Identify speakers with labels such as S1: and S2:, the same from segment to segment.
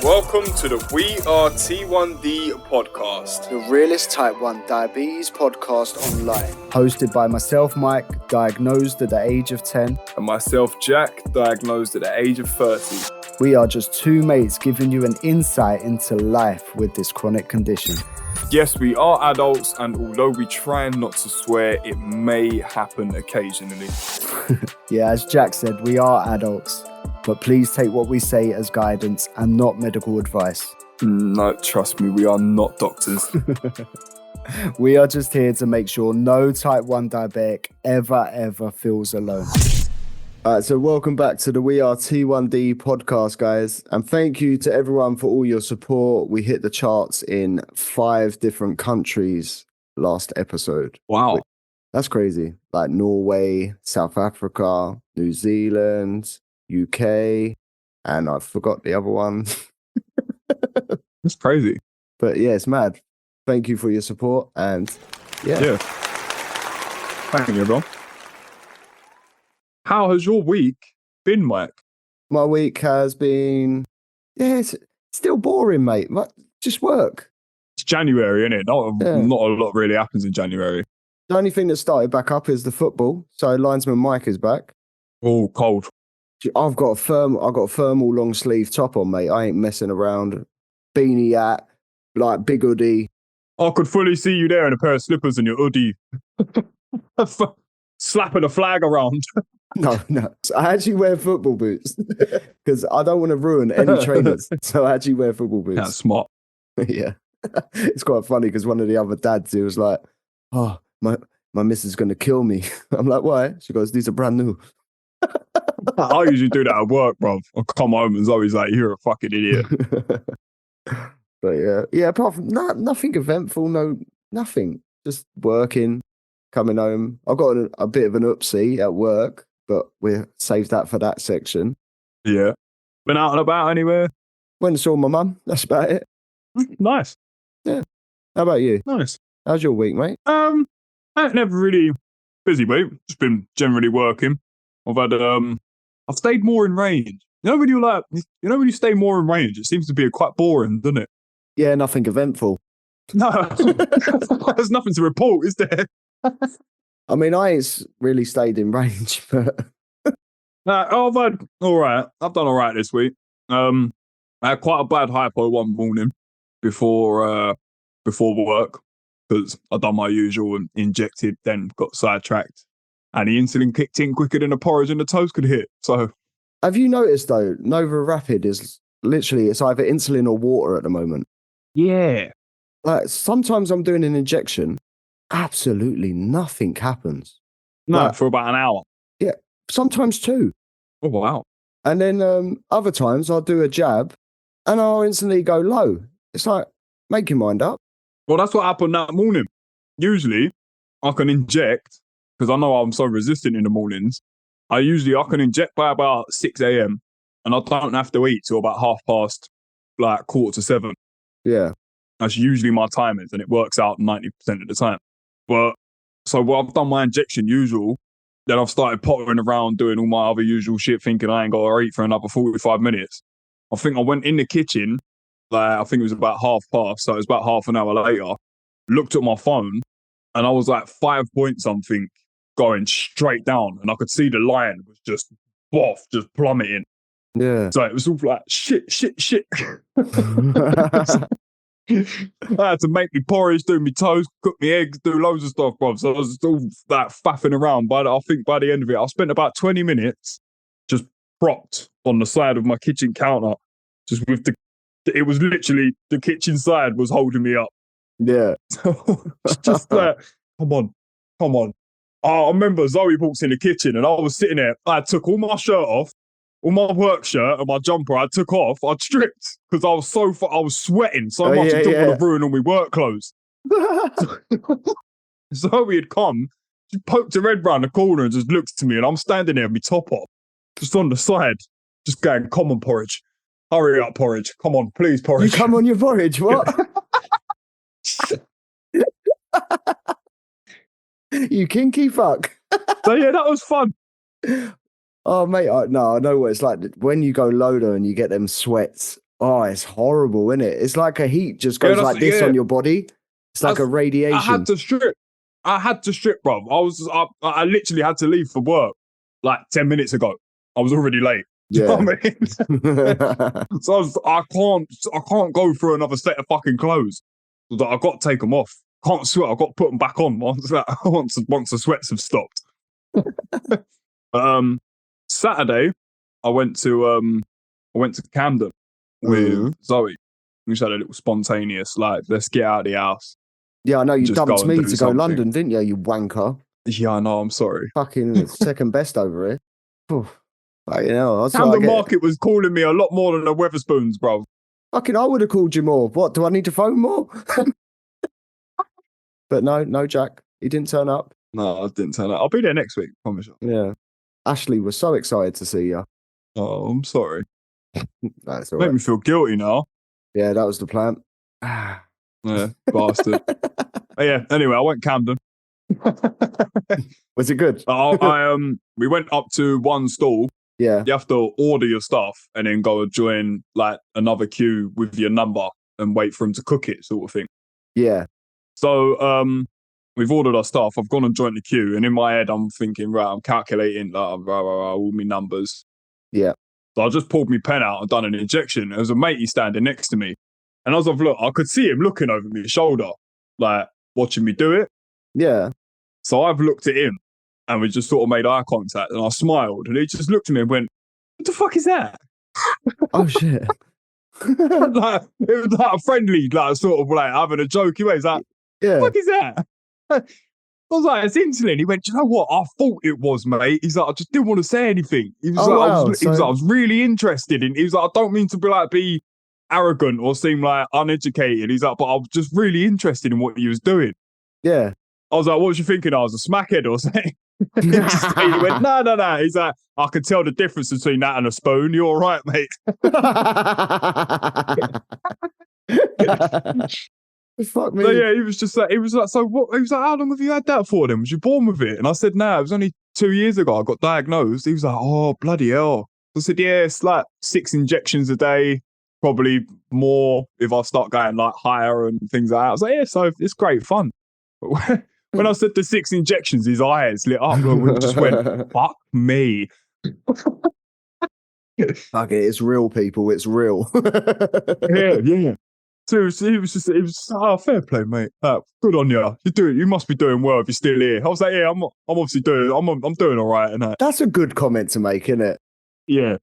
S1: Welcome to the We Are T1D podcast,
S2: the realest type 1 diabetes podcast online. Hosted by myself, Mike, diagnosed at the age of 10.
S1: and myself, Jack, diagnosed at the age of 30.
S2: We are just two mates giving you an insight into life with this chronic condition.
S1: Yes, we are adults, and although we try not to swear, it may happen occasionally.
S2: Yeah, as Jack said, we are adults, but please take what we say as guidance and not medical advice.
S1: No, trust me, we are not doctors.
S2: We are just here to make sure no type 1 diabetic ever feels alone. Alright, so welcome back to the We Are T1D podcast, guys. And thank you to everyone for all your support. We hit the charts in 5 different countries last episode.
S1: Wow.
S2: That's crazy. Like Norway, South Africa, New Zealand, UK, and I forgot the other one.
S1: That's crazy.
S2: But yeah, it's mad. Thank you for your support. And yeah.
S1: Thank you, bro. How has your week been, Mike?
S2: My week has been, it's still boring, mate. Just work.
S1: It's January, isn't it? Not a lot really happens in January.
S2: The only thing that started back up is the football. So linesman Mike is back.
S1: Oh, cold.
S2: I've got a thermal long sleeve top on, mate. I ain't messing around. Beanie hat, like big hoodie.
S1: I could fully see you there in a pair of slippers and your hoodie. Slapping a flag around.
S2: No. So I actually wear football boots because I don't want to ruin any trainers. So I actually wear football boots.
S1: That's smart.
S2: Yeah. It's quite funny because one of the other dads, he was like, oh, my missus is going to kill me. I'm like, why? She goes, these are brand new.
S1: I usually do that at work, bro. I come home and Zoe's like, you're a fucking idiot.
S2: But yeah, apart from nothing eventful, nothing. Just working, coming home. I've got a bit of an oopsie at work, but we'll save that for that section.
S1: Yeah. Been out and about anywhere?
S2: Went and saw my mum. That's about it.
S1: Nice.
S2: Yeah. How about you?
S1: Nice.
S2: How's your week, mate?
S1: I ain't never really busy, mate. Just been generally working. I've stayed more in range. You know when you stay more in range, it seems to be quite boring, doesn't it?
S2: Yeah, nothing eventful.
S1: No, there's nothing to report, is there?
S2: I mean, I ain't really stayed in range, but
S1: I've done all right this week. I had quite a bad HYPO one morning before work because I done my usual and injected, then got sidetracked, and the insulin kicked in quicker than the porridge and the toast could hit. So,
S2: have you noticed though, Nova Rapid is literally it's either insulin or water at the moment.
S1: yeah,
S2: Like sometimes I'm doing an injection, absolutely nothing happens.
S1: no, for about an hour.
S2: Yeah, sometimes 2.
S1: Oh wow!
S2: And then other times I'll do a jab and I'll instantly go low. It's like, make your mind up.
S1: Well, that's what happened that morning. Usually, I can inject because I know I'm so resistant in the mornings. I can inject by about 6 a.m. and I don't have to eat till about 7:30, like 6:45.
S2: Yeah.
S1: That's usually my timings, and it works out 90% of the time. But so I've done my injection usual, then I've started pottering around doing all my other usual shit, thinking I ain't got to eat for another 45 minutes. I think I went in the kitchen, I think it was about 7:30, so it was about half an hour later, looked at my phone, and I was like 5 point something going straight down, and I could see the line was just plummeting.
S2: Yeah.
S1: So it was all like, shit. I had to make me porridge, do me toast, cook me eggs, do loads of stuff, bro. So I was all like faffing around. I think by the end of it, I spent about 20 minutes just propped on the side of my kitchen counter, just with it was literally the kitchen side was holding me up.
S2: Yeah.
S1: So just like, come on. I remember Zoe walks in the kitchen and I was sitting there. I took all my shirt off, all my work shirt and my jumper I took off. I stripped because I was sweating so much. I didn't want to ruin all my work clothes. Zoe had come, she poked her head round the corner and just looked to me, and I'm standing there with my top off, just on the side, just going, come on, porridge. Hurry up, porridge. Come on, please, porridge.
S2: You come on your porridge, what? You kinky fuck.
S1: So yeah, that was fun.
S2: Oh, mate, I know what it's like when you go low though and you get them sweats Oh, it's horrible, isn't it? It's like a heat just goes like this on your body. It's like a radiation.
S1: I had to strip. Bro. I literally had to leave for work like 10 minutes ago. I was already late. Do you know what I mean? So I can't go through another set of fucking clothes. I got to take them off. Can't sweat. I got to put them back on once the sweats have stopped. Saturday, I went to Camden with Zoe. We just had a little spontaneous, like, let's get out of the house.
S2: Yeah, I know you dumped me to go London, didn't you, you wanker?
S1: Yeah, I know, I'm sorry.
S2: Fucking second best over here. You know,
S1: Camden Market was calling me a lot more than the Weatherspoons, bro.
S2: Fucking, I would have called you more. What, do I need to phone more? But no, Jack. He didn't turn up.
S1: No, I didn't turn up. I'll be there next week, promise you.
S2: Yeah. Ashley was so excited to see you.
S1: Oh, I'm sorry.
S2: That's all
S1: Make
S2: right.
S1: me feel guilty now.
S2: Yeah, that was the plan.
S1: Yeah, bastard. Yeah, anyway, I went Camden.
S2: Was it good?
S1: We went up to one stall.
S2: Yeah.
S1: You have to order your stuff and then go and join like another queue with your number and wait for him to cook it, sort of thing.
S2: Yeah.
S1: So we've ordered our stuff. I've gone and joined the queue, and in my head I'm thinking, right, I'm calculating all my numbers.
S2: Yeah.
S1: So I just pulled my pen out and done an injection. There was a matey standing next to me. And as I've looked, I could see him looking over my shoulder, like watching me do it.
S2: Yeah.
S1: So I've looked at him and we just sort of made eye contact, and I smiled, and he just looked at me and went, "What the fuck is that?"
S2: Oh shit.
S1: Like, it was like a friendly, like sort of like having a joke. He was like,
S2: yeah.
S1: "What the fuck is that?" I was like, "It's insulin." He went, "Do you know what? I thought it was, mate." He's like, "I just didn't want to say anything." He was I was really interested in. He was like, "I don't mean to be arrogant or seem like uneducated." He's like, "But I was just really interested in what he was doing."
S2: Yeah.
S1: I was like, "What was you thinking? I was a smackhead or something?" He went, no. He's like, "I could tell the difference between that and a spoon. You're all right, mate."
S2: Fuck me.
S1: So yeah, he was like, "So what?" He was like, "How long have you had that for then? Was you born with it?" And I said, "No, it was only 2 years ago I got diagnosed." He was like, "Oh, bloody hell." I said, "Yeah, it's like 6 injections a day, probably more if I start going like higher and things like that." I was like, "Yeah, so it's great fun." But when I said the 6 injections, his eyes lit up and we just went, "Fuck me."
S2: Fuck it, it's real, people. It's real.
S1: Yeah. Seriously, it was fair play, mate. Good on you. You must be doing well if you're still here. I was like, yeah, I'm obviously doing all right. And
S2: that's a good comment to make, isn't it?
S1: Yeah.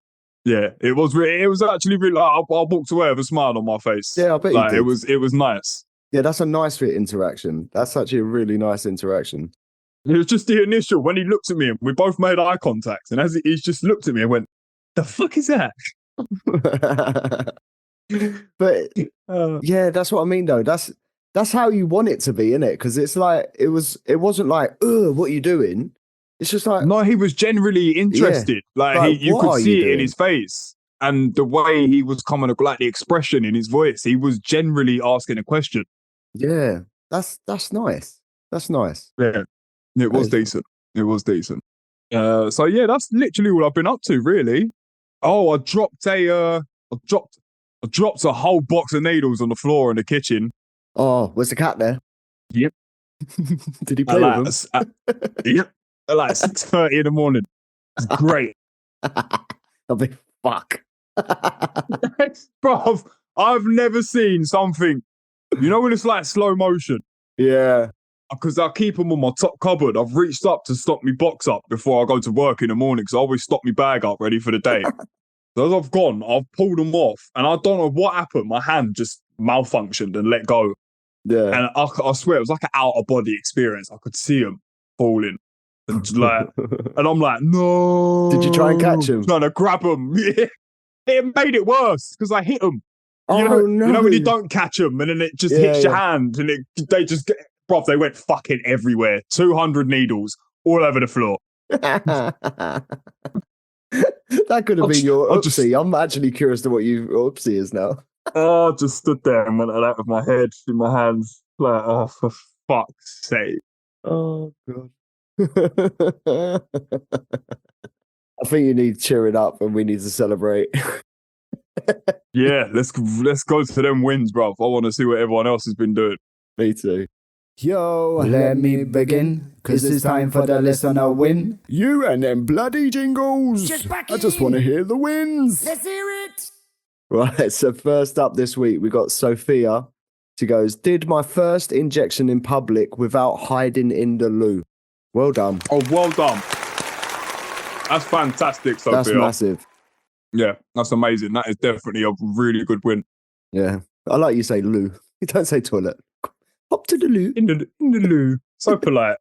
S1: It was actually really. I walked away with a smile on my face.
S2: Yeah, I bet you did.
S1: It was nice.
S2: Yeah, that's a nice interaction. That's actually a really nice interaction.
S1: It was just the initial when he looked at me and we both made eye contact, and as he just looked at me and went, "The fuck is that?"
S2: But yeah, that's what I mean though. That's how you want it to be, isn't it? Because it's like it wasn't like, "Ugh, what are you doing?" It's just like,
S1: no, he was generally interested. Yeah, like you could see it in his face and the way he was coming, like the expression in his voice. He was generally asking a question.
S2: Yeah, that's nice. That's nice.
S1: Yeah, it was decent. It was decent. So yeah, that's literally all I've been up to, really. Oh, I dropped a whole box of needles on the floor in the kitchen.
S2: Oh, was the cat there?
S1: Yep.
S2: Did he play with them?
S1: Yep. At like 6:30 in the morning. It's great.
S2: I'll be fuck.
S1: Bro, I've never seen something, when it's like slow motion. Yeah. Because I keep them on my top cupboard. I've reached up to stock my box up before I go to work in the morning because I always stock my bag up ready for the day. So as I've gone, I've pulled them off and I don't know what happened. My hand just malfunctioned and let go. Yeah. And I swear it was like an out-of-body experience. I could see them falling. And I'm like, no.
S2: Did you try and catch him?
S1: Trying to grab them. Yeah. It made it worse because I hit them.
S2: No.
S1: You know when you don't catch them and then it just hits your hand and they just get, bro, they went fucking everywhere. 200 needles all over the floor.
S2: That could have been your oopsie. I'm actually curious to what your oopsie is now.
S1: I just stood there and went like that with my head in my hands. Like, oh, for fuck's sake.
S2: Oh, God. I think you need cheering up and we need to celebrate.
S1: Yeah, let's go to them wins, bro. I want to see what everyone else has been doing.
S2: Me too. Yo, let me begin, cause it's time for the listener win. You and them bloody jingles. I just want to hear the wins.
S3: Let's hear it.
S2: Right, so first up this week, we got Sophia. She goes, did my first injection in public without hiding in the loo. Well done.
S1: Oh, well done. That's fantastic, Sophia.
S2: That's massive.
S1: Yeah, that's amazing. That is definitely a really good win.
S2: Yeah, I like you say loo. You don't say toilet. Pop to the loo.
S1: In the loo. So polite.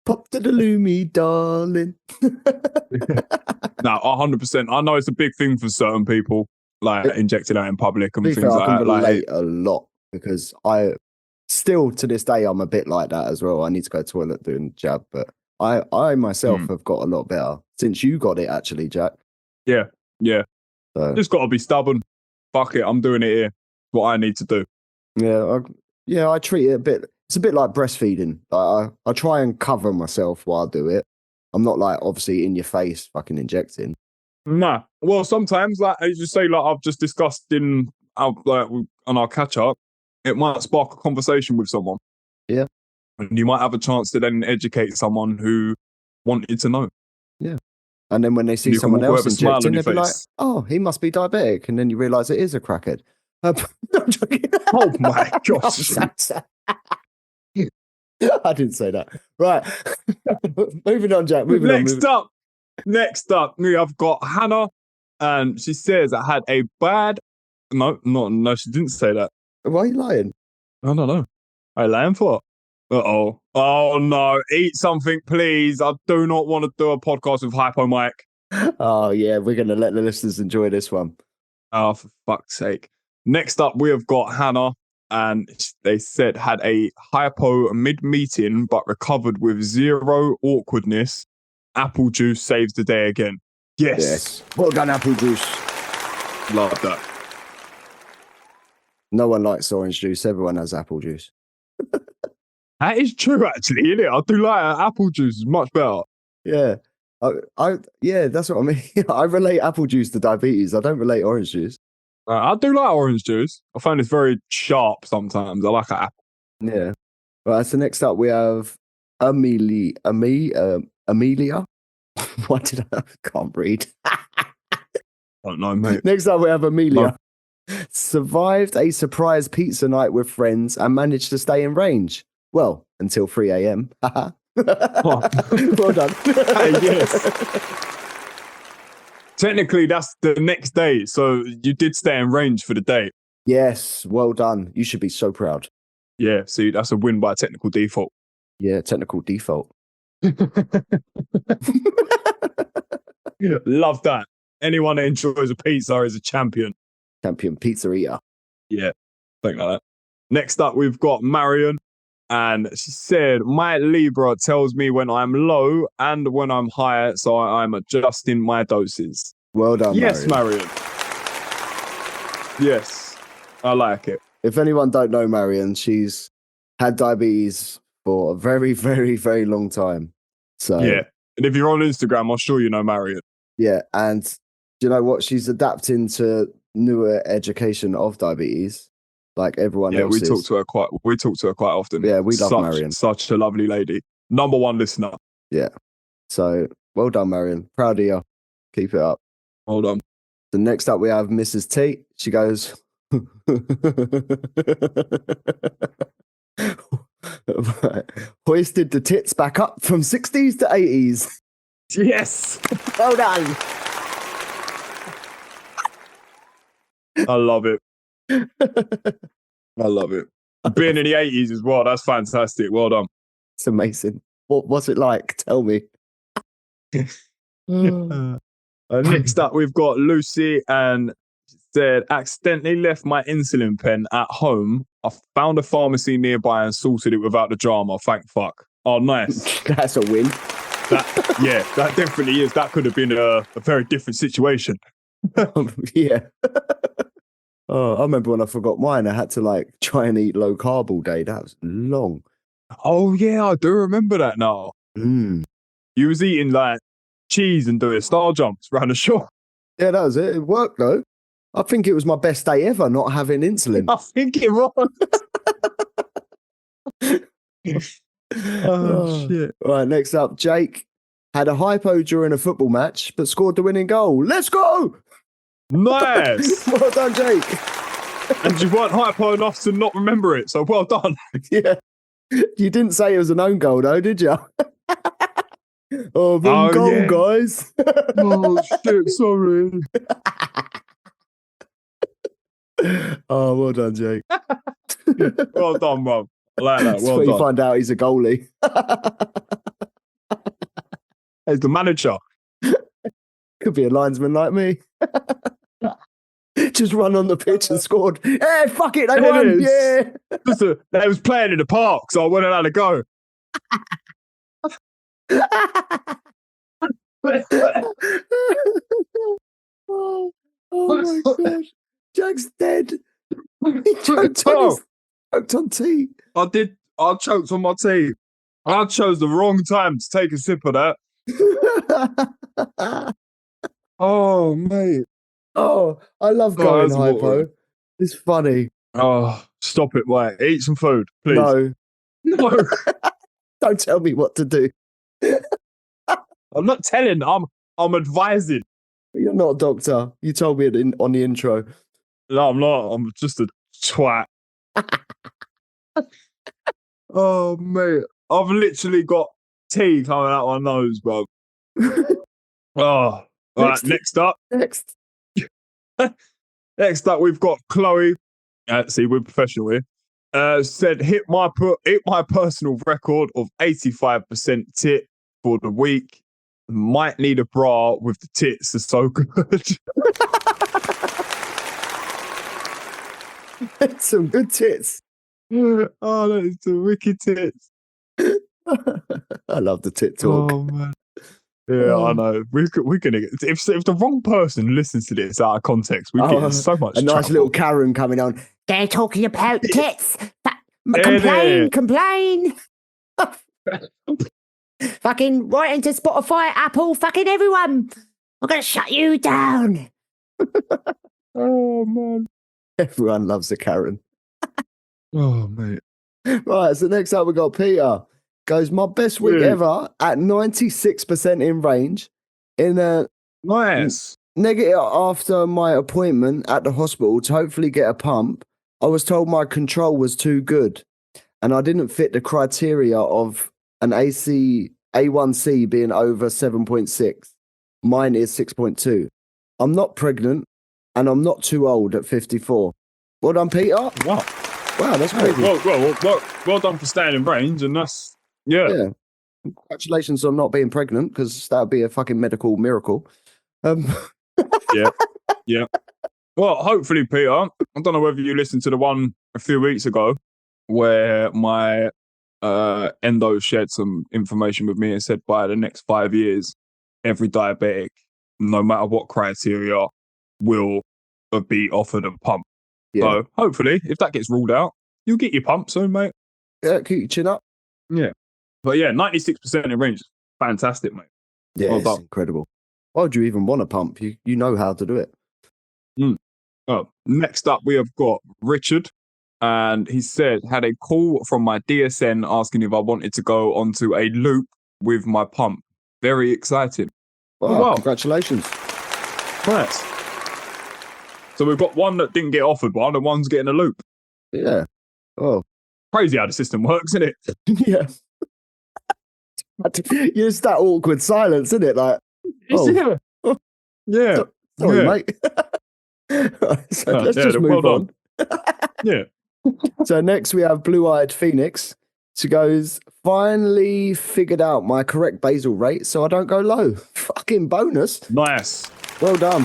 S2: Pop to the loo, me darling.
S1: No, 100%. I know it's a big thing for certain people, like injecting out in public and things like
S2: I can
S1: that.
S2: relate a lot because I still to this day I'm a bit like that as well. I need to go to the toilet doing jab, but I myself have got a lot better since you got it actually, Jack.
S1: Yeah.
S2: So,
S1: Just got to be stubborn. Fuck it, I'm doing it here. What I need to do.
S2: Yeah, I treat it a bit. It's a bit like breastfeeding. I try and cover myself while I do it. I'm not like obviously in your face fucking injecting.
S1: Nah. Well, sometimes, like as you say, like I've just discussed on our catch up, it might spark a conversation with someone.
S2: Yeah.
S1: And you might have a chance to then educate someone who wanted to know.
S2: Yeah. And then when they see someone else injecting, they'll be like, oh, he must be diabetic. And then you realise it is a crackhead. I'm joking.
S1: Oh my gosh.
S2: I didn't say that. Right. Moving on, Jack.
S1: Next up, I've got Hannah. And she says, I had a bad... No, she didn't say that.
S2: Why are you lying?
S1: I don't know. Are you lying for? Uh-oh. Oh, no. Eat something, please. I do not want to do a podcast with HYPO Mike.
S2: Oh, yeah. We're going to let the listeners enjoy this one.
S1: Oh, for fuck's sake. Next up, we have got Hannah. And they said had a HYPO mid-meeting, but recovered with zero awkwardness. Apple juice saves the day again. Yes.
S2: Well done, apple juice.
S1: Love that.
S2: No one likes orange juice. Everyone has apple juice.
S1: That is true, actually, isn't it? I do like apple juice. It's much better.
S2: Yeah. Yeah, that's what I mean. I relate apple juice to diabetes. I don't relate orange juice.
S1: I do like orange juice. I find it's very sharp sometimes. I like an apple.
S2: Yeah. Right, so next up we have Amelia. What did I can't read.
S1: I don't know, mate.
S2: Next up we have Amelia. No. Survived a surprise pizza night with friends and managed to stay in range. Well, until 3 a.m. Well done.
S1: Yes. Technically, that's the next day. So you did stay in range for the day.
S2: Yes, well done. You should be so proud.
S1: Yeah, see, that's a win by technical default.
S2: Yeah, technical default.
S1: Love that. Anyone that enjoys a pizza is a champion.
S2: Champion pizza eater.
S1: Yeah, something like that. Next up, we've got Marion. And she said, my Libra tells me when I'm low and when I'm high, so I'm adjusting my doses.
S2: Well done,
S1: yes, Marion. Yes, I like it.
S2: If anyone don't know Marion, she's had diabetes for a very, very, very long time. So
S1: yeah, and if you're on Instagram, I'm sure you know Marion.
S2: Yeah, and do you know what? She's adapting to newer education of diabetes. Like everyone else.
S1: We talk to her quite often.
S2: Yeah, we love Marion.
S1: Such a lovely lady. Number one listener.
S2: Yeah. So well done, Marion. Proud of you. Keep it up.
S1: Hold on.
S2: So next up we have Mrs. T. She goes hoisted the tits back up from 60s to 80s.
S1: Yes.
S2: Well done.
S1: I love it. I love it. Being in the 80s as well, that's fantastic. Well done.
S2: It's amazing. What was it like? Tell me.
S1: Next up, we've got Lucy, and she said, accidentally left my insulin pen at home. I found a pharmacy nearby and sorted it without the drama. Thank fuck. Oh, nice.
S2: That's a win.
S1: That definitely is. That could have been a very different situation.
S2: Yeah. Oh, I remember when I forgot mine. I had to try and eat low carb all day. That was long.
S1: Oh yeah, I do remember that now. You was eating cheese and doing star jumps around the shop.
S2: Yeah, that was it. It worked though. I think it was my best day ever not having insulin.
S1: I think it was. Shit.
S2: All right, next up, Jake had a hypo during a football match, but scored the winning goal. Let's go!
S1: Nice.
S2: Well done, Jake.
S1: And you weren't hypo enough to not remember it, so well done.
S2: Yeah. You didn't say it was an own goal, though, did you? Wrong goal, guys.
S1: Oh, shit, sorry.
S2: Oh, well done, Jake.
S1: Well done, bro. I like that.
S2: That's
S1: Well
S2: where
S1: done.
S2: you find out he's a goalie.
S1: He's the manager.
S2: Could be a linesman like me. Just run on the pitch and scored. Hey, fuck it, they won. Yeah.
S1: Listen, they was playing in the park, so I wouldn't have to go.
S2: Oh my God. Jack's dead. He choked on tea.
S1: I choked on my tea. I chose the wrong time to take a sip of that. Oh, mate.
S2: Oh, I love going
S1: that's
S2: hypo.
S1: water.
S2: It's funny.
S1: Oh, stop it, mate. Eat some food, please.
S2: No. Don't tell me what to do.
S1: I'm not telling. I'm advising.
S2: You're not a doctor. You told me it on the intro.
S1: No, I'm not. I'm just a twat. Oh, mate. I've literally got tea coming out my nose, bro. Oh, all right. Next up, we've got Chloe. See, we're professional here. Said hit my personal record of 85% tit for the week. Might need a bra with the tits. They're so good.
S2: Some good tits.
S1: Oh, that is the wicked tits.
S2: I love the tit talk.
S1: Oh man. Yeah, I know. We're gonna get if the wrong person listens to this out of context, we get in so much
S2: a nice
S1: trouble.
S2: little Karen coming on. They're talking about tits. Complain. Fucking right into Spotify, Apple, fucking everyone. I'm gonna shut you down.
S1: Oh man.
S2: Everyone loves a Karen.
S1: Oh mate.
S2: Right, so next up we got Peter. Goes, my best week ever at 96% in range. In a
S1: Nice.
S2: negative after my appointment at the hospital to hopefully get a pump, I was told my control was too good and I didn't fit the criteria of an A1C being over 7.6. Mine is 6.2. I'm not pregnant and I'm not too old at 54. Well done, Peter.
S1: Wow,
S2: that's crazy.
S1: Well done for staying in range, and that's yeah.
S2: Congratulations on not being pregnant, because that would be a fucking medical miracle.
S1: Yeah. Well, hopefully, Peter. I don't know whether you listened to the one a few weeks ago where my endo shared some information with me and said by the next 5 years, every diabetic, no matter what criteria, will be offered a pump.
S2: Yeah.
S1: So hopefully, if that gets ruled out, you'll get your pump soon, mate.
S2: Yeah, keep your chin up.
S1: Yeah. But yeah, 96% in range. Fantastic, mate.
S2: Yeah,
S1: well
S2: it's
S1: done.
S2: incredible. Why would you even want a pump? You know how to do it.
S1: Oh, next up, we have got Richard. And he said, had a call from my DSN asking if I wanted to go onto a loop with my pump. Very exciting.
S2: Wow. Congratulations.
S1: Nice. So we've got one that didn't get offered one, and one's getting a loop.
S2: Yeah. Oh.
S1: Crazy how the system works, isn't it?
S2: Yeah. It's that awkward silence, isn't it? Like,
S1: Yeah. Yeah.
S2: Sorry, mate. So let's just move on.
S1: Yeah.
S2: So next we have Blue-Eyed Phoenix. She goes, finally figured out my correct basal rate so I don't go low. Fucking bonus.
S1: Nice.
S2: Well done.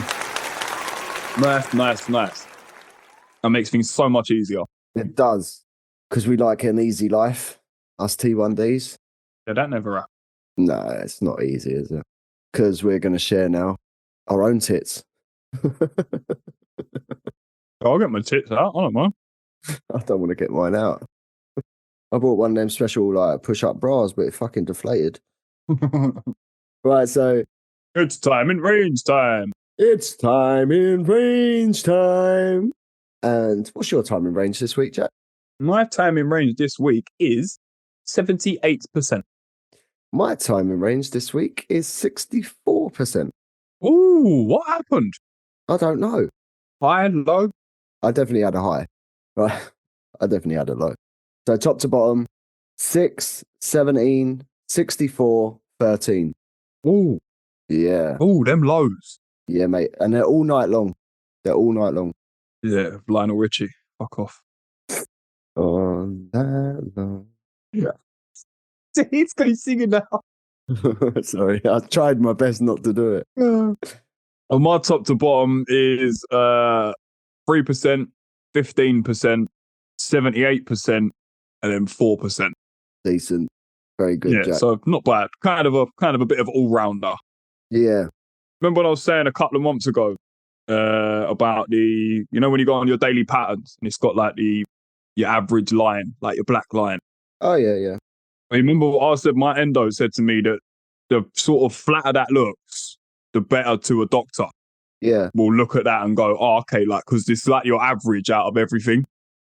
S1: Nice. That makes things so much easier.
S2: It does. Because we like an easy life. Us T1Ds.
S1: Yeah, that never happened.
S2: No, it's not easy, is it? Because we're going to share now our own tits.
S1: I'll get my tits out. I don't mind.
S2: I don't want to get mine out. I bought one of them special like push-up bras, but it fucking deflated. Right, so
S1: it's time in range time.
S2: It's time in range time. And what's your time in range this week, Jack?
S1: My time in range this week is 78%.
S2: My time in range this week is 64%.
S1: Ooh, what happened?
S2: I don't know.
S1: High and low?
S2: I definitely had a high. Right. I definitely had a low. So top to bottom, 6, 17, 64, 13.
S1: Ooh.
S2: Yeah.
S1: Ooh, them lows.
S2: Yeah, mate. And they're all night long. They're all night long.
S1: Yeah, Lionel Richie. Fuck off.
S2: On that long.
S1: Yeah. He's going singing now.
S2: Sorry, I tried my best not to do it.
S1: And my top to bottom is 3%, 15%, 78%, and then 4%.
S2: Decent. Very good,
S1: Yeah,
S2: Jack.
S1: so not bad. Kind of a bit of all-rounder.
S2: Yeah.
S1: Remember what I was saying a couple of months ago about the, when you go on your daily patterns and it's got like your average line, like your black line.
S2: Oh, yeah.
S1: I remember what I said, my endo said to me that the sort of flatter that looks, the better to a doctor.
S2: Yeah.
S1: Will look at that and go, oh, okay, like, because this is like your average out of everything.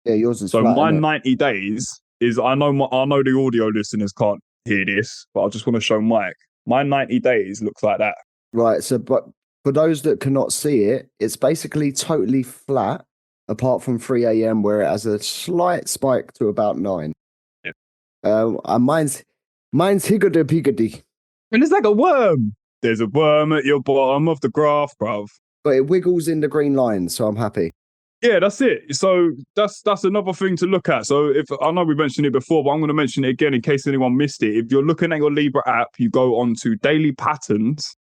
S2: Yeah, yours is
S1: so
S2: flat,
S1: my
S2: innit?
S1: 90 days is, I know the audio listeners can't hear this, but I just want to show Mike. My 90 days looks like that.
S2: Right. So, but for those that cannot see it, it's basically totally flat, apart from 3 a.m. where it has a slight spike to about 9.
S1: Yeah.
S2: And mine's higgity-piggity.
S1: And it's like a worm. There's a worm at your bottom of the graph, bruv.
S2: But it wiggles in the green line, so I'm happy.
S1: Yeah, that's it. So that's another thing to look at. So if I know we mentioned it before, but I'm going to mention it again in case anyone missed it. If you're looking at your Libra app, you go on to daily patterns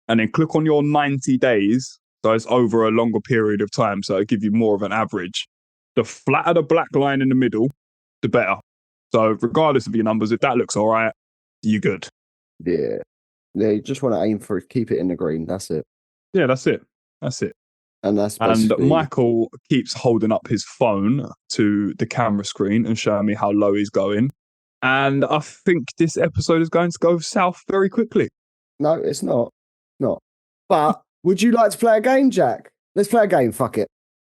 S1: and then click on your 90 days. So it's over a longer period of time. So it'll give you more of an average. The flatter the black line in the middle, the better. So regardless of your numbers, if that looks all right, you're good.
S2: Yeah. Yeah, you just want to aim for it, keep it in the green. That's it.
S1: Yeah, that's it.
S2: And that's
S1: And
S2: basically...
S1: Michael keeps holding up his phone to the camera screen and showing me how low he's going. And I think this episode is going to go south very quickly.
S2: No, it's not. But would you like to play a game, Jack? Let's play a game. Fuck it.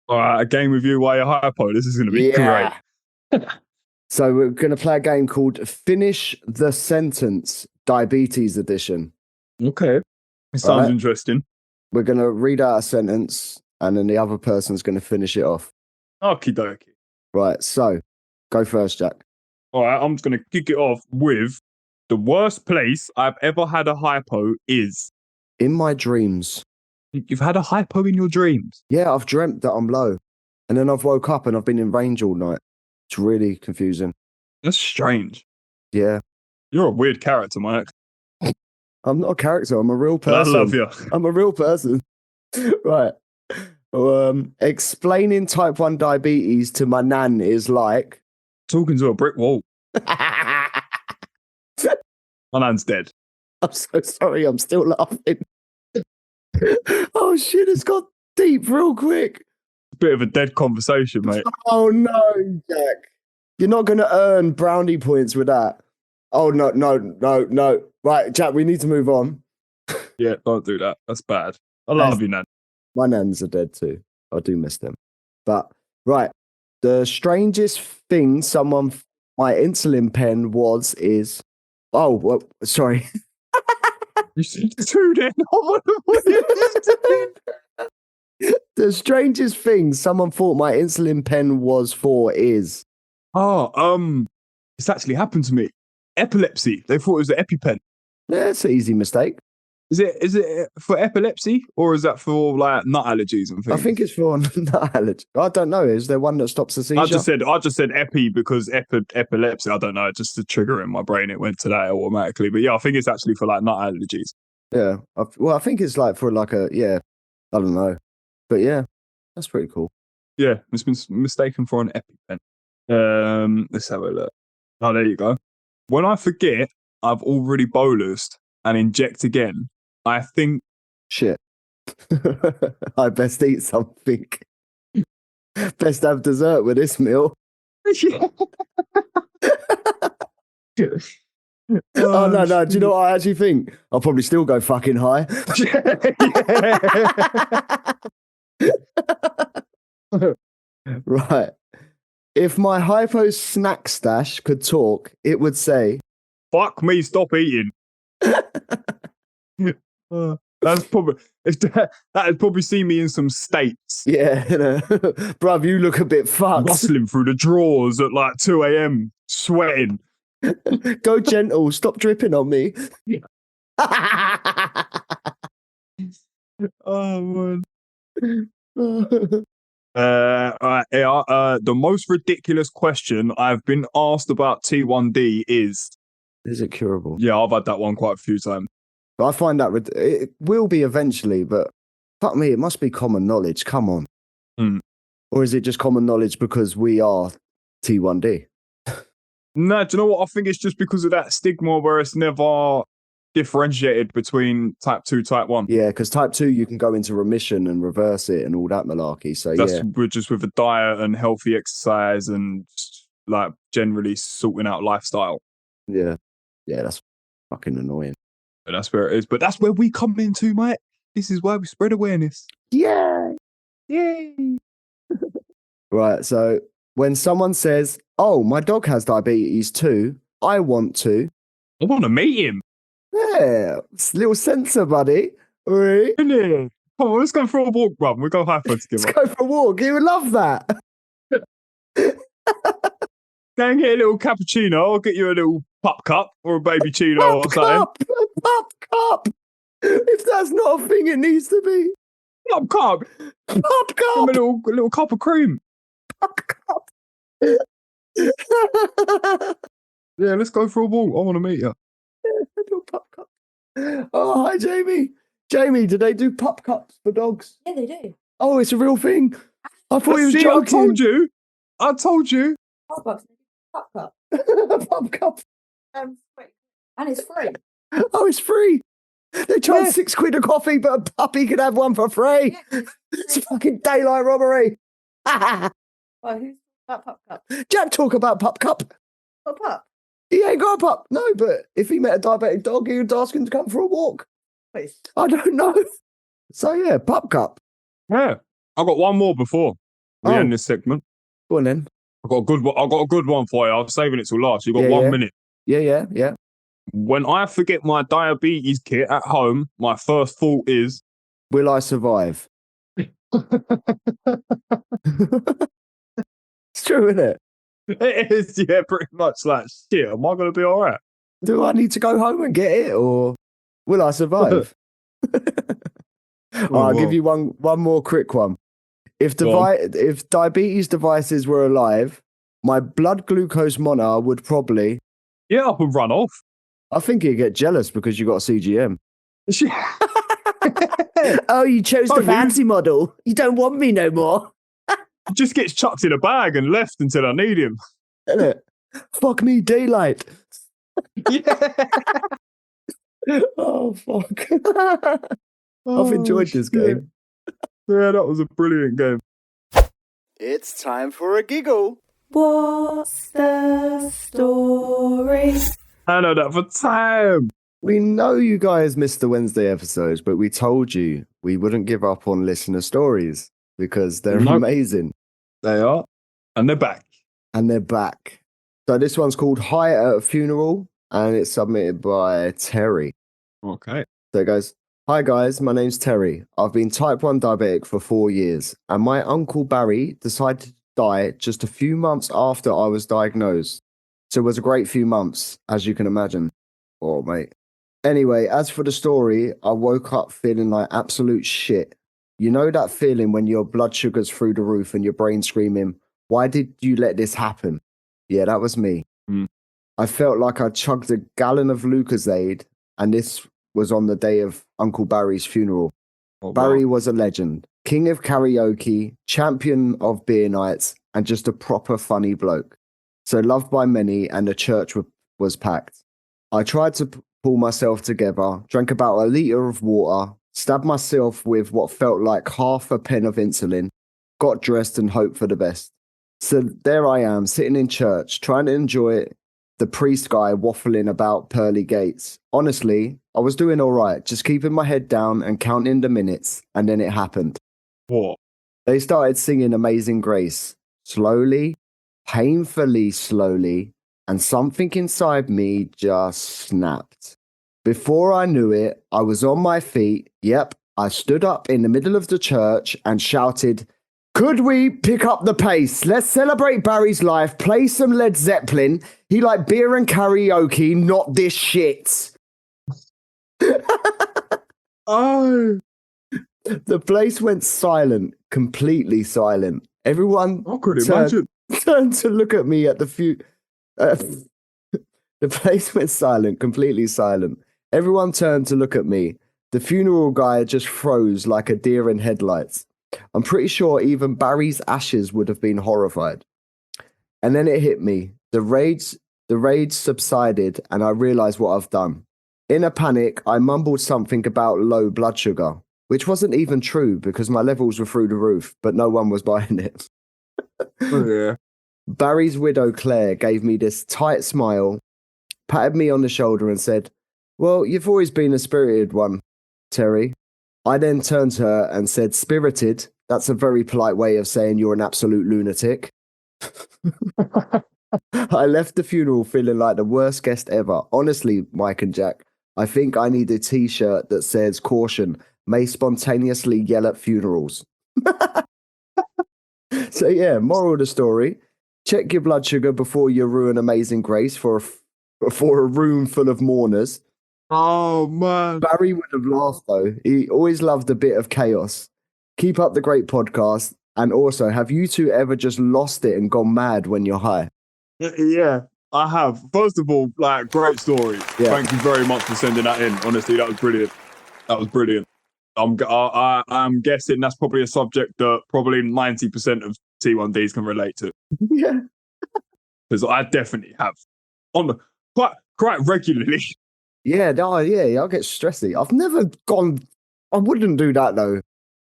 S1: All right, a game with you while you're HYPO. This is going to be great.
S2: So we're going to play a game called Finish the Sentence, Diabetes Edition.
S1: Okay. It sounds interesting.
S2: We're going to read out a sentence and then the other person's going to finish it off.
S1: Okie dokie.
S2: Right, so go first, Jack.
S1: All right, I'm just going to kick it off with the worst place I've ever had a HYPO is...
S2: In my dreams.
S1: You've had a HYPO in your dreams?
S2: Yeah, I've dreamt that I'm low. And then I've woke up and I've been in range all night. It's really confusing.
S1: That's strange.
S2: Yeah.
S1: You're a weird character, Mike.
S2: I'm not a character. I'm a real person.
S1: I love you.
S2: I'm a real person. Right. Explaining type 1 diabetes to my nan is like...
S1: Talking to a brick wall. My nan's dead.
S2: I'm so sorry. I'm still laughing. Oh, shit. It's got deep real quick.
S1: Bit of a dead conversation, mate.
S2: Oh, no, Jack. You're not going to earn brownie points with that. Oh, no. Right, Jack, we need to move on.
S1: Yeah, don't do that. That's bad. I love you, Nan.
S2: My nans are dead too. I do miss them. But, right, the strangest thing my insulin pen is... Oh, well, sorry.
S1: You said two then.
S2: The strangest thing someone thought my insulin pen was for is...
S1: Oh, it's actually happened to me. Epilepsy. They thought it was an EpiPen.
S2: Yeah, it's an easy mistake.
S1: Is it for epilepsy or is that for like nut allergies and things?
S2: I think it's for nut allergy. I don't know. Is there one that stops the seizure?
S1: I just said epi because epilepsy. I don't know. Just the trigger in my brain, it went to that automatically. But yeah, I think it's actually for like nut allergies.
S2: Yeah. I think it's like for like I don't know. But yeah, that's pretty cool.
S1: Yeah, it's been mistaken for an EpiPen. Let's have a look. Oh, there you go. When I forget I've already bolused and inject again, I think...
S2: Shit. I best eat something. Best have dessert with this meal. Oh, no. Do you know what I actually think? I'll probably still go fucking high. Right. If my hypo snack stash could talk, it would say,
S1: Fuck me, stop eating. That's probably that had probably seen me in some states.
S2: yeah, bruv, you look a bit fucked.
S1: Rustling through the drawers at like 2 a.m, sweating.
S2: Go gentle, stop dripping on me.
S1: Oh man. The most ridiculous question I've been asked about T1D is
S2: it curable?
S1: Yeah, I've had that one quite a few times.
S2: But I find that it will be eventually, but fuck me, it must be common knowledge. Come on. Or is it just common knowledge because we are T1D?
S1: No, do you know what? I think it's just because of that stigma where it's never differentiated between type 2, type 1.
S2: Yeah, because type 2, you can go into remission and reverse it and all that malarkey. So
S1: that's just with a diet and healthy exercise and like generally sorting out lifestyle.
S2: Yeah, that's fucking annoying.
S1: But that's where it is. But that's where we come into, mate. This is why we spread awareness.
S2: Yeah.
S1: Yay.
S2: Right, so when someone says, oh, my dog has diabetes too, I want to
S1: meet him.
S2: Yeah, little sensor, buddy. Right?
S1: Come on, let's go for a walk, bruv. We'll go hypo together.
S2: Let's go for a walk. You would love that.
S1: Go and get a little cappuccino. I'll get you a little pup cup or a baby chino or something.
S2: Pup cup. If that's not a thing, it needs to be.
S1: Pup cup.
S2: Pup cup.
S1: Give me a little cup of cream.
S2: Pup cup.
S1: Yeah, let's go for a walk. I want to meet you.
S2: Little pup cup. Oh, hi, Jamie. Jamie, do they do pup cups for dogs?
S3: Yeah, they do.
S2: Oh, it's a real thing. I thought you was joking.
S1: I told you.
S3: Starbucks, pup cup.
S2: Pup cup.
S3: And it's free.
S2: Oh, it's free. They charge £6 a coffee, but a puppy can have one for free.
S3: Yeah,
S2: it's fucking daylight robbery.
S3: Well, who's that pup cup?
S2: Jack talk about pup cup.
S3: What pup?
S2: He ain't got a pup. No, but if he met a diabetic dog, he would ask him to come for a walk.
S3: Please.
S2: I don't know. So yeah, pup cup.
S1: Yeah. I got one more before we end this segment.
S2: Go on then.
S1: I got a good one for you. I was saving it till last. You got 1 minute.
S2: Yeah.
S1: When I forget my diabetes kit at home, my first thought is,
S2: will I survive? It's true, isn't it?
S1: It is, yeah, pretty much like, shit, am I going to be all right?
S2: Do I need to go home and get it, or will I survive? I'll give you one more quick one. If diabetes devices were alive, my blood glucose monitor would probably
S1: get up and run off.
S2: I think he'd get jealous because you got a CGM. Oh, you chose the fancy model. You don't want me no more.
S1: He just gets chucked in a bag and left until I need him.
S2: Isn't it? Fuck me, daylight.
S1: Yeah.
S2: Oh, fuck. I've enjoyed this game.
S1: Yeah, that was a brilliant game.
S2: It's time for a giggle.
S3: What's the story?
S1: I know that for time.
S2: We know you guys missed the Wednesday episodes, but we told you we wouldn't give up on listener stories because they're amazing.
S1: They are. And they're back. So this one's called Hi at a Funeral, and it's submitted by Terry. Okay.
S2: So it goes, hi guys, my name's Terry. I've been type 1 diabetic for 4 years, and my uncle Barry decided to die just a few months after I was diagnosed. So it was a great few months, as you can imagine. Oh, mate. Anyway, as for the story, I woke up feeling like absolute shit. You know that feeling when your blood sugar's through the roof and your brain screaming, why did you let this happen? Yeah, that was me. I felt like I chugged a gallon of Lucozade, and this was on the day of Uncle Barry's funeral. Barry was a legend, king of karaoke, champion of beer nights, and just a proper funny bloke. So loved by many, and the church was packed. I tried to pull myself together, drank about a litre of water, stabbed myself with what felt like half a pen of insulin, got dressed and hoped for the best. So there I am, sitting in church, trying to enjoy it the priest guy waffling about pearly gates. Honestly, I was doing all right, just keeping my head down and counting the minutes, and then it happened.
S1: What?
S2: They started singing Amazing Grace, slowly, painfully slowly, and something inside me just snapped. Before I knew it, I was on my feet. Yep, I stood up in the middle of the church and shouted, "Could we pick up the pace? Let's celebrate Barry's life, play some Led Zeppelin. He liked beer and karaoke, not this shit."
S1: Oh,
S2: The place went silent, completely silent. Everyone
S1: I could imagine.
S2: turned to look at me at the place went silent, completely silent. Everyone turned to look at me. The funeral guy just froze like a deer in headlights. I'm pretty sure even Barry's ashes would have been horrified. And then it hit me. The rage subsided, and I realized what I've done. In a panic, I mumbled something about low blood sugar, which wasn't even true because my levels were through the roof, but no one was buying it.
S1: Oh, yeah.
S2: Barry's widow, Claire, gave me this tight smile, patted me on the shoulder and said, "Well, you've always been a spirited one, Terry." I then turned to her and said, "Spirited? That's a very polite way of saying you're an absolute lunatic." I left the funeral feeling like the worst guest ever. Honestly, Mike and Jack, I think I need a t-shirt that says, "Caution, may spontaneously yell at funerals." So yeah, moral of the story, check your blood sugar before you ruin Amazing Grace for a room full of mourners.
S1: Oh, man.
S2: Barry would have laughed though. He always loved a bit of chaos. Keep up the great podcast. And also, have you two ever just lost it and gone mad when you're high?
S1: Yeah, I have. First of all, like, great story.
S2: Yeah.
S1: Thank you very much for sending that in. Honestly, that was brilliant. That was brilliant. I'm guessing that's probably a subject that probably 90% of T1Ds can relate to.
S2: Yeah.
S1: Because I definitely have. Quite regularly.
S2: Yeah, no, yeah, I'll get stressy. I've never gone. I wouldn't do that though.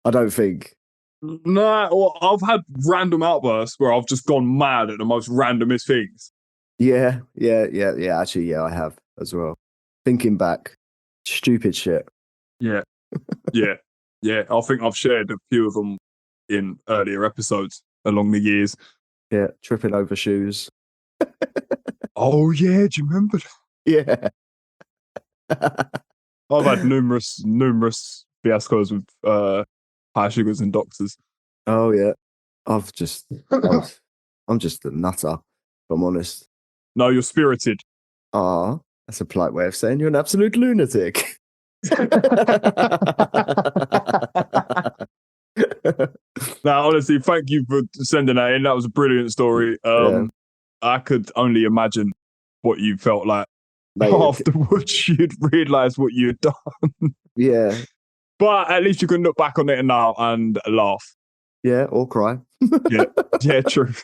S2: I don't think.
S1: No, well, I've had random outbursts where I've just gone mad at the most randomest things.
S2: Yeah. Actually, yeah, I have as well. Thinking back, stupid shit.
S1: Yeah. I think I've shared a few of them in earlier episodes along the years.
S2: Yeah, tripping over shoes.
S1: Oh yeah, do you remember?
S2: Yeah.
S1: I've had numerous fiascos with high sugars and doctors.
S2: Oh yeah. I'm just a nutter, if I'm honest.
S1: No, you're spirited.
S2: Ah, that's a polite way of saying you're an absolute lunatic.
S1: Now, honestly, thank you for sending that in. That was a brilliant story.
S2: Yeah.
S1: I could only imagine what you felt like
S2: Mate,
S1: afterwards. You'd realise what you'd done.
S2: yeah.
S1: But at least you can look back on it now and laugh.
S2: Yeah, or cry.
S1: Yeah, true.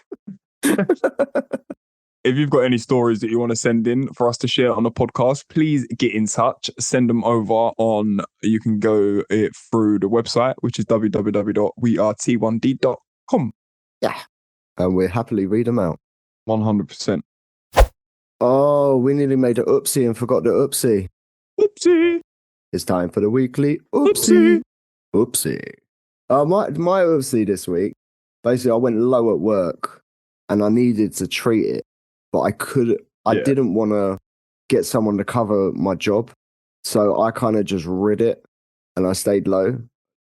S1: If you've got any stories that you want to send in for us to share on the podcast, please get in touch. Send them over you can go through the website, which is www.weart1d.com.
S2: Yeah. And we'll happily read them out.
S1: 100%.
S2: Oh, we nearly made an oopsie and forgot the oopsie.
S1: Oopsie.
S2: It's time for the weekly oopsie. Oopsie. My oopsie this week, basically I went low at work and I needed to treat it, but I didn't want to get someone to cover my job. So I kind of just rid it and I stayed low.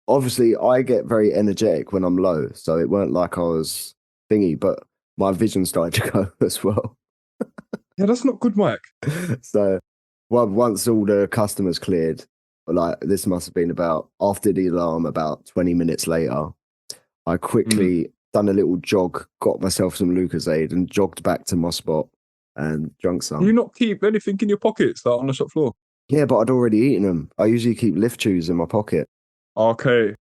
S2: Obviously I get very energetic when I'm low. So it weren't like I was thingy, but my vision started to go as well.
S1: Yeah, that's not good, Mike.
S2: So once all the customers cleared, like this must have been about after the alarm, about 20 minutes later, I quickly done a little jog, got myself some Lucozade and jogged back to my spot and drunk some.
S1: Do you not keep anything in your pockets like on the shop floor?
S2: Yeah, but I'd already eaten them. I usually keep lift chews in my pocket.
S1: Okay.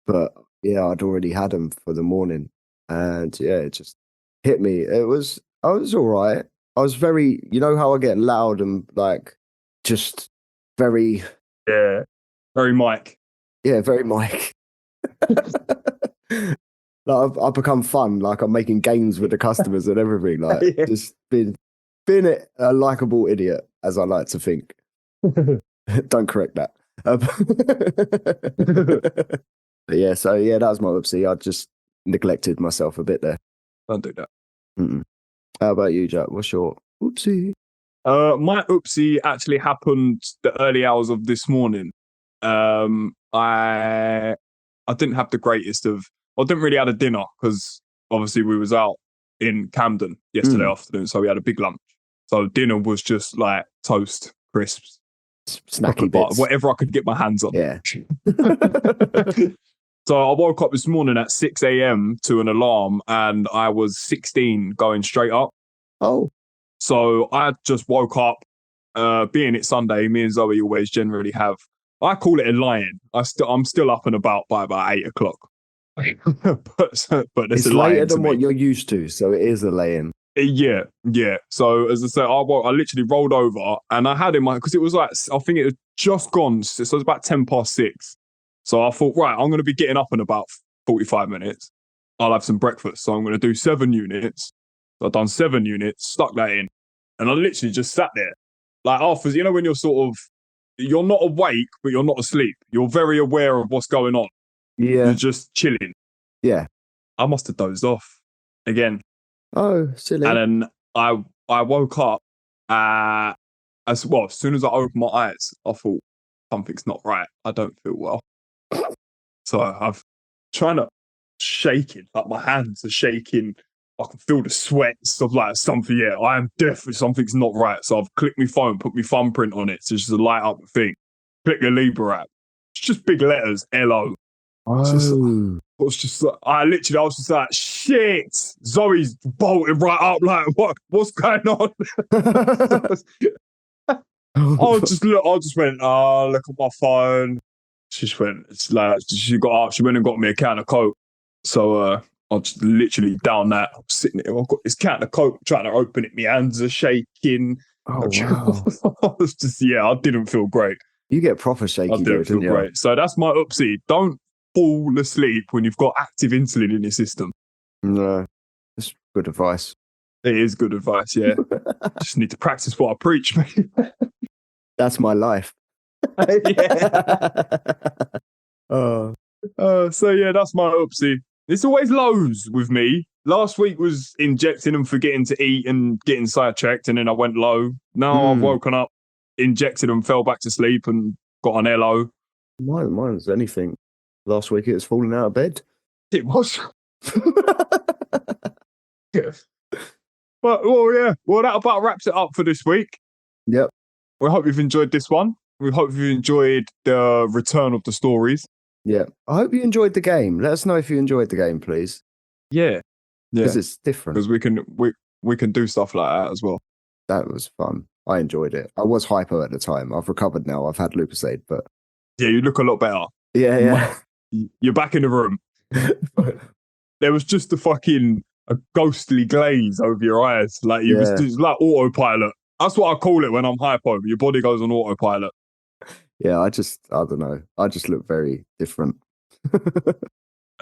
S2: But yeah, I'd already had them for the morning. And yeah, it just hit me. I was all right. I was very, you know how I get loud and like just very...
S1: Yeah. Very Mike.
S2: Yeah, very Mike. Like I've become fun. Like I'm making games with the customers and everything. Like just been been a likable idiot, as I like to think. Don't correct that. But yeah, so yeah, that was my oopsie. I just neglected myself a bit there.
S1: Don't do that.
S2: Mm-mm. How about you, Jack? What's your oopsie?
S1: My oopsie actually happened the early hours of this morning. I didn't have the greatest of. I didn't really have a dinner because obviously we was out in Camden yesterday afternoon, so we had a big lunch. So dinner was just like toast, crisps,
S2: Snacky bits.
S1: whatever I could get my hands on.
S2: Yeah.
S1: So I woke up this morning at 6 a.m. to an alarm, and I was 16 going straight up.
S2: Oh.
S1: So I just woke up. Being it's Sunday, me and Zoe always generally have. I call it a lie-in. I'm still up and about by about 8 o'clock. but
S2: It's later than what you're used to, so it is a lay-in.
S1: Yeah. So as I say, I literally rolled over, and I had in my, because it was like, I think it had just gone, so it was about 6:10. So I thought, right, I'm going to be getting up in about 45 minutes. I'll have some breakfast. So I'm going to do 7 units. So I've done 7 units, stuck that in, and I literally just sat there. Like after, you know, when you're not awake, but you're not asleep. You're very aware of what's going on.
S2: Yeah.
S1: You're just chilling.
S2: Yeah.
S1: I must have dozed off again.
S2: Oh, silly.
S1: And then I woke up, as soon as I opened my eyes, I thought, something's not right. I don't feel well. So I've trying to shaking, like my hands are shaking. I can feel the sweat, stuff like something. Yeah, I am definitely something's not right. So I've clicked my phone, put my thumbprint on it, so just to light up the thing. Click the Libra app. It's just big letters, LO.
S2: Oh.
S1: I was just like, shit. Zoe's bolted right up. Like, what's going on? I just went, look at my phone. She just went, it's like, she got up, she went and got me a can of Coke. So I just literally down that, I'm sitting there, I've got this can of Coke, trying to open it, my hands are shaking.
S2: Oh, wow.
S1: I was just, I didn't feel great.
S2: You get proper shaky,
S1: I didn't feel great. So that's my oopsie. Don't fall asleep when you've got active insulin in your system.
S2: No, that's good advice.
S1: It is good advice, yeah. Just need to practice what I preach, mate.
S2: That's my life.
S1: So yeah, that's my oopsie. It's always lows with me. Last week was injecting and forgetting to eat and getting sidetracked, and then I went low. Now I've woken up, injected and fell back to sleep and got an LO.
S2: Mine's anything. Last week it was falling out of bed.
S1: It was. But that about wraps it up for this week.
S2: Yep.
S1: We hope you've enjoyed this one. We hope you've enjoyed the return of the stories.
S2: Yeah. I hope you enjoyed the game. Let us know if you enjoyed the game, please.
S1: Yeah.
S2: Because it's different.
S1: Because we can do stuff like that as well.
S2: That was fun. I enjoyed it. I was hypo at the time. I've recovered now. I've had Lupusade, but
S1: yeah, you look a lot better.
S2: Yeah.
S1: You're back in the room. There was just a ghostly glaze over your eyes. Like it was like autopilot. That's what I call it when I'm hypo. Your body goes on autopilot.
S2: Yeah, I don't know. I just look very different.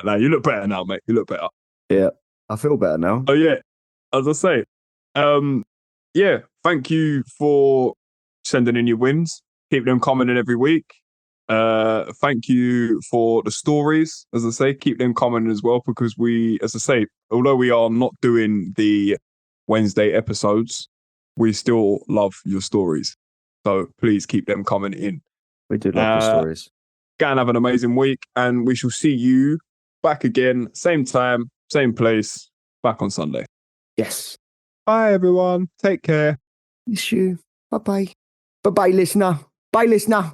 S1: No, you look better now, mate. You look better.
S2: Yeah, I feel better now.
S1: Oh yeah, as I say, thank you for sending in your wins. Keep them coming in every week. Thank you for the stories. As I say, keep them coming as well, because although we are not doing the Wednesday episodes, we still love your stories. So please keep them coming in.
S2: We do love the stories.
S1: Go and have an amazing week, and we shall see you back again, same time, same place, back on Sunday.
S2: Yes.
S1: Bye, everyone. Take care.
S2: Miss you. Bye-bye. Bye-bye, listener. Bye, listener.